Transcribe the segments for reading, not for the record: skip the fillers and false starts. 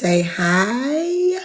Say hi.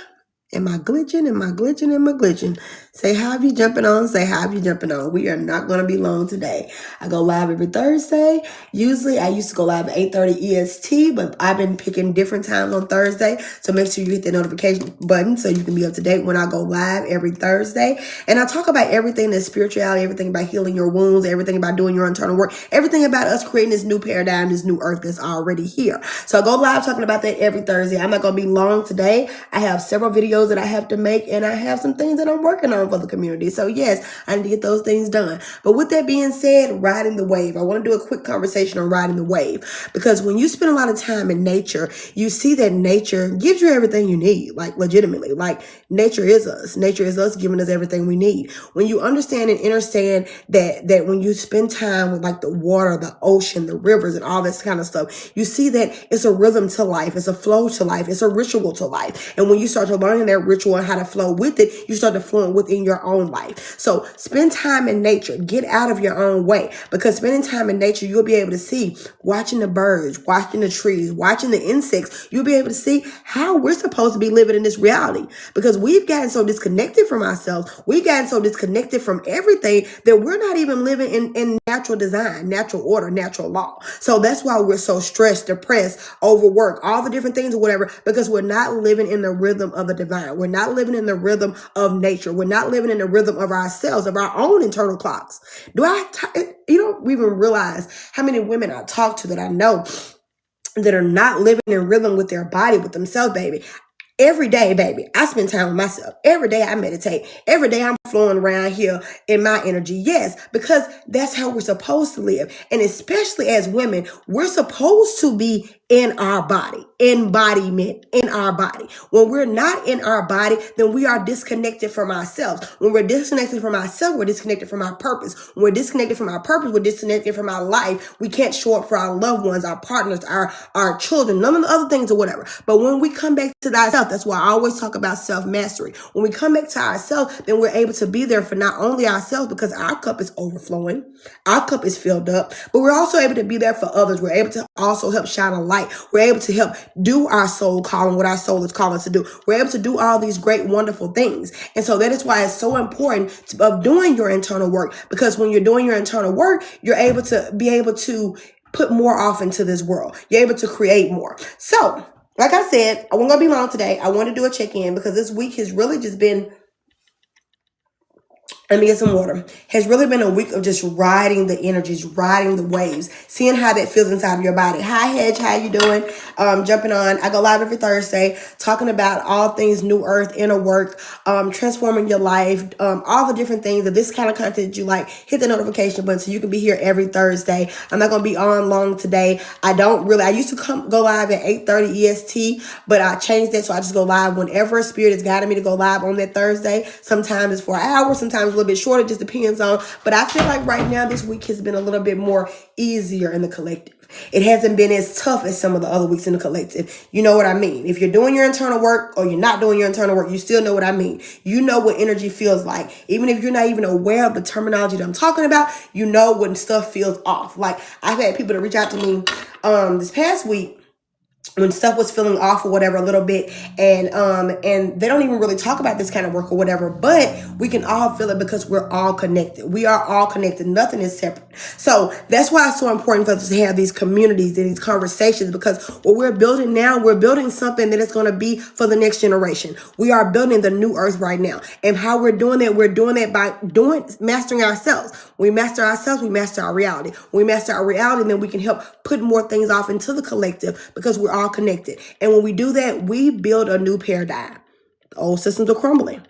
Am I glitching? Am I glitching? Am I glitching? Say hi if you jumping on. Say hi if you jumping on. We are not going to be long today. I go live every Thursday. Usually I used to go live at 8:30 EST, but I've been picking different times on Thursday. So make sure you hit the notification button so you can be up to date when I go live every Thursday. And I talk about everything that's spirituality, everything about healing your wounds, everything about doing your internal work, everything about us creating this new paradigm, this new earth that's already here. So I go live talking about that every Thursday. I'm not going to be long today. I have several videos that I have to make, and I have some things that I'm working on for the community. So yes, I need to get those things done. But with that being said, riding the wave. I want to do a quick conversation on riding the wave, because when you spend a lot of time in nature, you see that nature gives you everything you need, like legitimately. Like nature is us. Nature is us giving us everything we need. When you understand and understand that when you spend time with like the water, the ocean, the rivers, and all this kind of stuff, you see that it's a rhythm to life. It's a flow to life. It's a ritual to life. And when you start to learn that ritual and how to flow with it, you start to flow within your own life. So spend time in nature. Get out of your own way, because spending time in nature, you'll be able to see, watching the birds, watching the trees, watching the insects, you'll be able to see how we're supposed to be living in this reality, because we've gotten so disconnected from ourselves. We've gotten so disconnected from everything that we're not even living in natural design, natural order, natural law. So that's why we're so stressed, depressed, overworked, all the different things or whatever, because we're not living in the rhythm of the divine. We're not living in the rhythm of nature. We're not living in the rhythm of ourselves, of our own internal clocks. You don't even realize how many women I talk to that I know that are not living in rhythm with their body, with themselves, baby. Every day, baby, I spend time with myself. Every day I meditate. Every day I'm flowing around here in my energy. Yes, because that's how we're supposed to live. And especially as women, we're supposed to be in our body, embodiment in our body. When we're not in our body, then we are disconnected from ourselves. When we're disconnected from ourselves, we're disconnected from our purpose. When we're disconnected from our purpose, we're disconnected from our life. We can't show up for our loved ones, our partners, our children, none of the other things or whatever. But when we come back to ourselves, that's why I always talk about self-mastery. When we come back to ourselves, then we're able to be there for not only ourselves, because our cup is overflowing, our cup is filled up, but we're also able to be there for others. We're able to also help shine a light. We're able to help do our soul calling, what our soul is calling us to do. We're able to do all these great, wonderful things. And so that is why it's so important of doing your internal work, because when you're doing your internal work, you're able to be able to put more off into this world. You're able to create more. So, like I said, I wasn't going to be long today. I want to do a check-in, because this week has really just been, let me get some water, has really been a week of just riding the energies, riding the waves, seeing how that feels inside of your body. Hi, Hedge. How you doing? Jumping on. I go live every Thursday talking about all things new earth, inner work, transforming your life, all the different things of this kind of content that you like. Hit the notification button so you can be here every Thursday. I'm not going to be on long today. I used to go live at 8:30 EST, but I changed that. So I just go live whenever Spirit has guided me to go live on that Thursday. Sometimes it's for an hour, sometimes a little bit shorter, just depends on. But I feel like right now this week has been a little bit more easier in the collective. It hasn't been as tough as some of the other weeks in the collective. You know what I mean? If you're doing your internal work or you're not doing your internal work, you still know what I mean. You know what energy feels like. Even if you're not even aware of the terminology that I'm talking about, you know when stuff feels off. Like I've had people to reach out to me this past week when stuff was feeling off or whatever a little bit, and they don't even really talk about this kind of work or whatever, but we can all feel it because we're all connected. We are all connected. Nothing is separate. So that's why it's so important for us to have these communities and these conversations, because what we're building now, we're building something that is going to be for the next generation. We are building the new earth right now. And how we're doing that by mastering ourselves. When we master ourselves, we master our reality. When we master our reality, then we can help put more things off into the collective, because we're all connected. And when we do that, we build a new paradigm. The old systems are crumbling.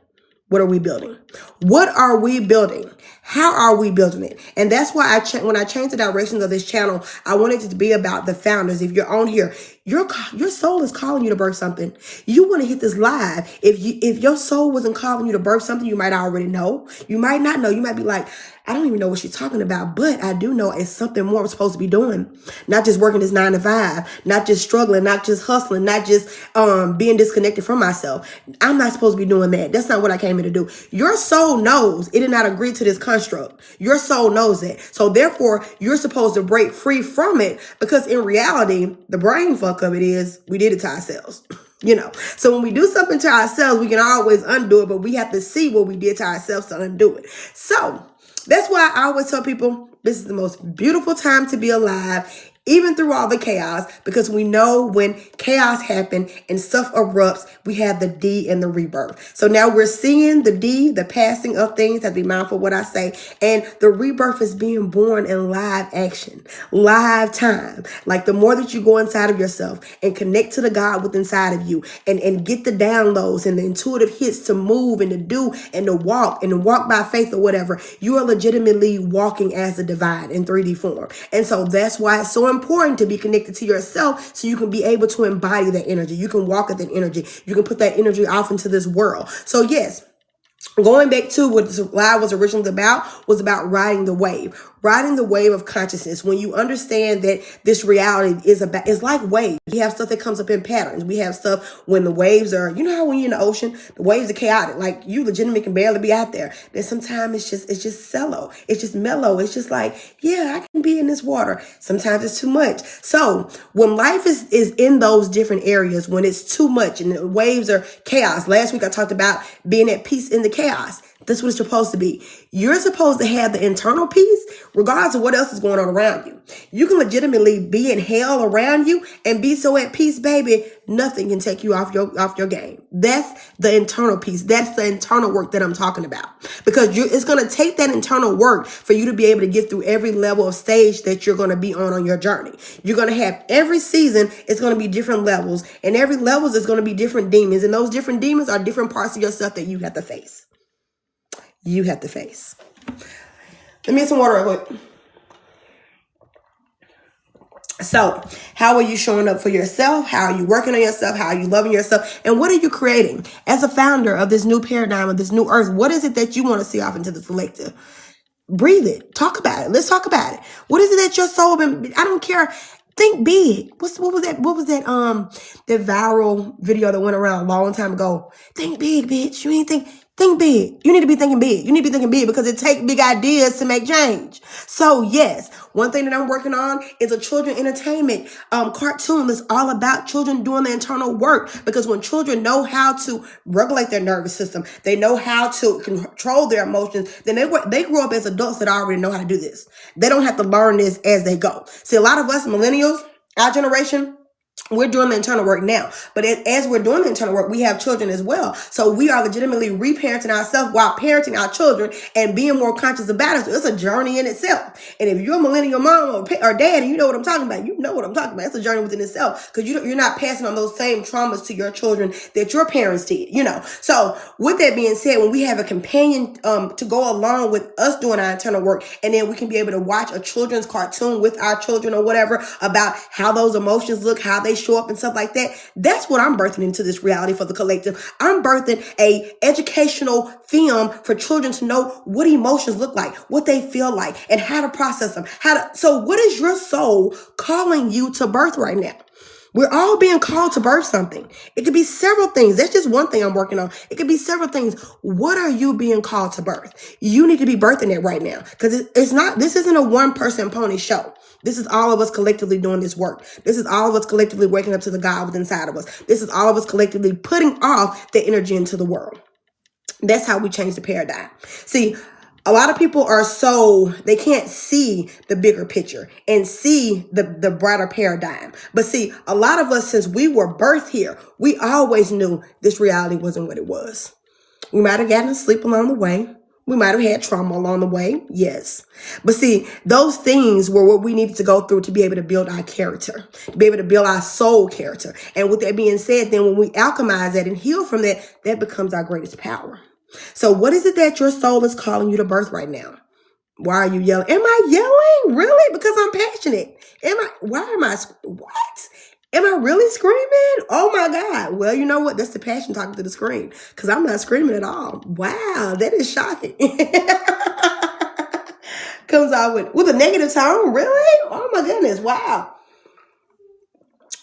What are we building? What are we building? How are we building it? And that's why when I changed the directions of this channel, I wanted it to be about the founders. If you're on here, your soul is calling you to birth something. You want to hit this live. If your soul wasn't calling you to birth something, you might already know. You might not know. You might be like, I don't even know what she's talking about, but I do know it's something more I'm supposed to be doing. Not just working this 9 to 5, not just struggling, not just hustling, not just being disconnected from myself. I'm not supposed to be doing that. That's not what I came here to do. Your soul knows it did not agree to this construct. Your soul knows it. So therefore, you're supposed to break free from it, because in reality, the brain fuck of it is we did it to ourselves. So when we do something to ourselves, we can always undo it, but we have to see what we did to ourselves to undo it. So that's why I always tell people this is the most beautiful time to be alive, even through all the chaos, because we know when chaos happens and stuff erupts, we have the D and the rebirth. So now we're seeing the D, the passing of things, have to be mindful of what I say, and the rebirth is being born in live action, live time. Like the more that you go inside of yourself and connect to the God within inside of you and get the downloads and the intuitive hits to move and to do and to walk by faith or whatever, you are legitimately walking as a divine in 3D form. And so that's why it's so important to be connected to yourself so you can be able to embody that energy. You can walk at that energy. You can put that energy off into this world. So yes, going back to what this live was originally about, was about riding the wave of consciousness. When you understand that this reality is like waves. We have stuff that comes up in patterns. We have stuff when the waves are, you know how when you're in the ocean, the waves are chaotic. Like you legitimately can barely be out there. Then sometimes it's just cello. It's just mellow. It's just like, yeah, I can be in this water. Sometimes it's too much. So when life is in those different areas, when it's too much and the waves are chaos. Last week I talked about being at peace in the chaos. That's what it's supposed to be. You're supposed to have the internal peace regardless of what else is going on around you. You can legitimately be in hell around you and be so at peace, baby, nothing can take you off your game. That's the internal peace. That's the internal work that I'm talking about. Because it's going to take that internal work for you to be able to get through every level of stage that you're going to be on your journey. You're going to have every season, it's going to be different levels. And every levels is going to be different demons. And those different demons are different parts of yourself that you have to face. You have to face. Let me get some water real quick. So, how are you showing up for yourself? How are you working on yourself? How are you loving yourself? And what are you creating? As a founder of this new paradigm, of this new earth, what is it that you want to see off into the collective? Breathe it. Talk about it. Let's talk about it. What is it that your soul been? I don't care. Think big. What was that? What was that? That viral video that went around a long time ago. Think big, bitch. You ain't think big. You need to be thinking big. You need to be thinking big because it takes big ideas to make change. So yes, one thing that I'm working on is a children entertainment cartoon that's all about children doing the internal work. Because when children know how to regulate their nervous system, they know how to control their emotions, then they grow up as adults that already know how to do this. They don't have to learn this as they go. See, a lot of us millennials, our generation, we're doing the internal work now. But as we're doing the internal work, we have children as well. So we are legitimately reparenting ourselves while parenting our children and being more conscious about it. So it's a journey in itself. And if you're a millennial mom or dad and you know what I'm talking about, you know what I'm talking about. It's a journey within itself because you're not passing on those same traumas to your children that your parents did, So with that being said, when we have a companion to go along with us doing our internal work, and then we can be able to watch a children's cartoon with our children or whatever about how those emotions look, how they show up and stuff like that. That's what I'm birthing into this reality for the collective. I'm birthing a educational film for children to know what emotions look like, what they feel like, and how to process them. So what is your soul calling you to birth right now? We're all being called to birth something. It could be several things. That's just one thing I'm working on. It could be several things. What are you being called to birth? You need to be birthing it right now because this isn't a one person pony show. This is all of us collectively doing this work. This is all of us collectively waking up to the God within inside of us. This is all of us collectively putting off the energy into the world. That's how we change the paradigm. See, a lot of people they can't see the bigger picture and see the brighter paradigm. But see, a lot of us, since we were birthed here, we always knew this reality wasn't what it was. We might have gotten asleep along the way. We might have had trauma along the way. Yes. But see, those things were what we needed to go through to be able to build our character, to be able to build our soul character. And with that being said, then when we alchemize that and heal from that, that becomes our greatest power. So what is it that your soul is calling you to birth right now? Why are you yelling? Am I yelling? Really? Because I'm passionate. What? Am I really screaming? Oh my God. Well, you know what? That's the passion talking to the screen because I'm not screaming at all. Wow. That is shocking. Comes out with a negative tone. Really? Oh my goodness. Wow.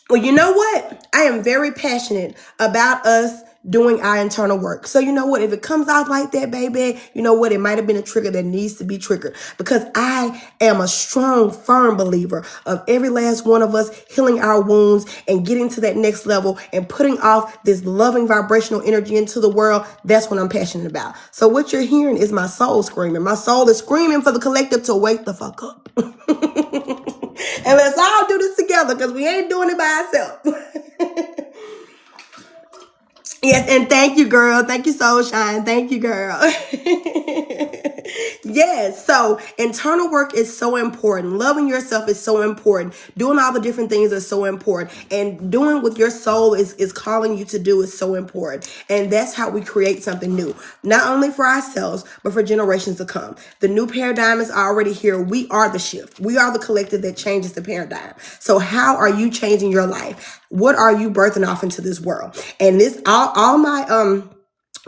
Well, you know what? I am very passionate about us doing our internal work. So you know what? If it comes out like that, baby, you know what? It might have been a trigger that needs to be triggered, because I am a strong, firm believer of every last one of us healing our wounds and getting to that next level and putting off this loving vibrational energy into the world. That's what I'm passionate about. So what you're hearing is my soul screaming. My soul is screaming for the collective to wake the fuck up. And let's all do this together, because we ain't doing it by ourselves. Yes, and thank you, girl. Thank you, Soul Shine. Thank you, girl. Yes, so internal work is so important. Loving yourself is so important. Doing all the different things is so important. And doing what your soul is calling you to do is so important. And that's how we create something new, not only for ourselves, but for generations to come. The new paradigm is already here. We are the shift. We are the collective that changes the paradigm. So how are you changing your life? What are you birthing off into this world? And this, all my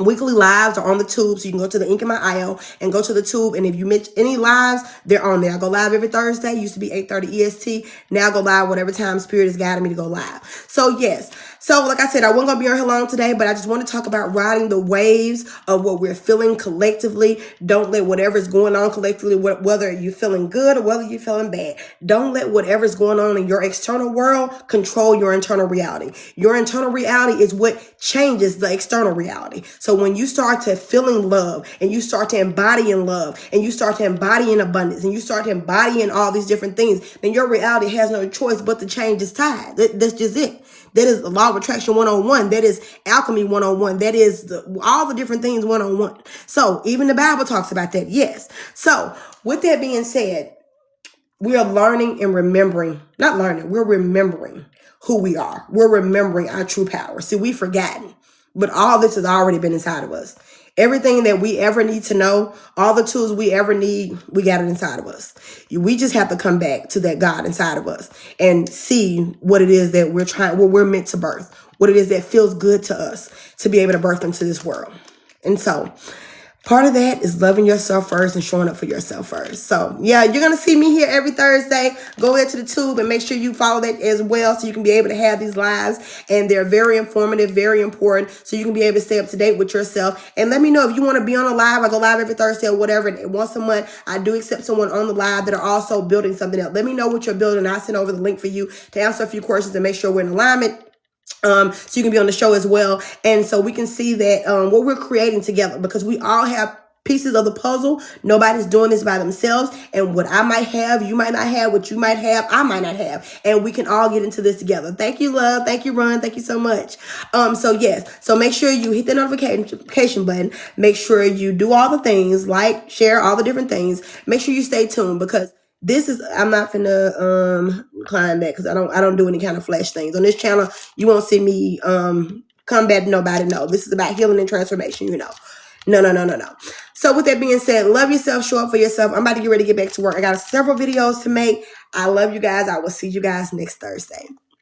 weekly lives are on the tube, so you can go to the link in my IO and go to the tube. And if you miss any lives, they're on there. I go live every Thursday. Used to be 8:30 EST. Now I go live whatever time Spirit has guided me to go live. So yes. So like I said, I wasn't going to be on here long today, but I just want to talk about riding the waves of what we're feeling collectively. Don't let whatever's going on collectively, whether you're feeling good or whether you're feeling bad, don't let whatever's going on in your external world control your internal reality. Your internal reality is what changes the external reality. So when you start to feeling love, and you start to embody in love, and you start to embody in abundance, and you start to embody in all these different things, then your reality has no choice but to change its tide. That's just it. That is the law of attraction 101. That is alchemy 101. That is all the different things 101. So even the Bible talks about that. Yes. So with that being said, we are learning and remembering, not learning, we're remembering who we are. We're remembering our true power. See, we've forgotten, but all this has already been inside of us. Everything that we ever need to know, all the tools we ever need, we got it inside of us. We just have to come back to that God inside of us and see what it is that what we're meant to birth, what it is that feels good to us to be able to birth into this world. And so part of that is loving yourself first and showing up for yourself first. So yeah, you're going to see me here every Thursday. Go into the tube and make sure you follow that as well, so you can be able to have these lives. And they're very informative, very important, so you can be able to stay up to date with yourself. And let me know if you want to be on a live. I go live every Thursday or whatever. And once a month, I do accept someone on the live that are also building something else. Let me know what you're building. I'll send over the link for you to answer a few questions and make sure we're in alignment. So you can be on the show as well. And so we can see that what we're creating together, because we all have pieces of the puzzle. Nobody's doing this by themselves. And what I might have, you might not have. What you might have, I might not have. And we can all get into this together. Thank you, love. Thank you, Ron. Thank you so much. So yes. So make sure you hit the notification button. Make sure you do all the things, like, share, all the different things. Make sure you stay tuned, because this is, I'm not finna climb that, because I don't do any kind of flash things. On this channel, you won't see me combat nobody. No, this is about healing and transformation, you know. No. So with that being said, love yourself, show up for yourself. I'm about to get ready to get back to work. I got several videos to make. I love you guys. I will see you guys next Thursday.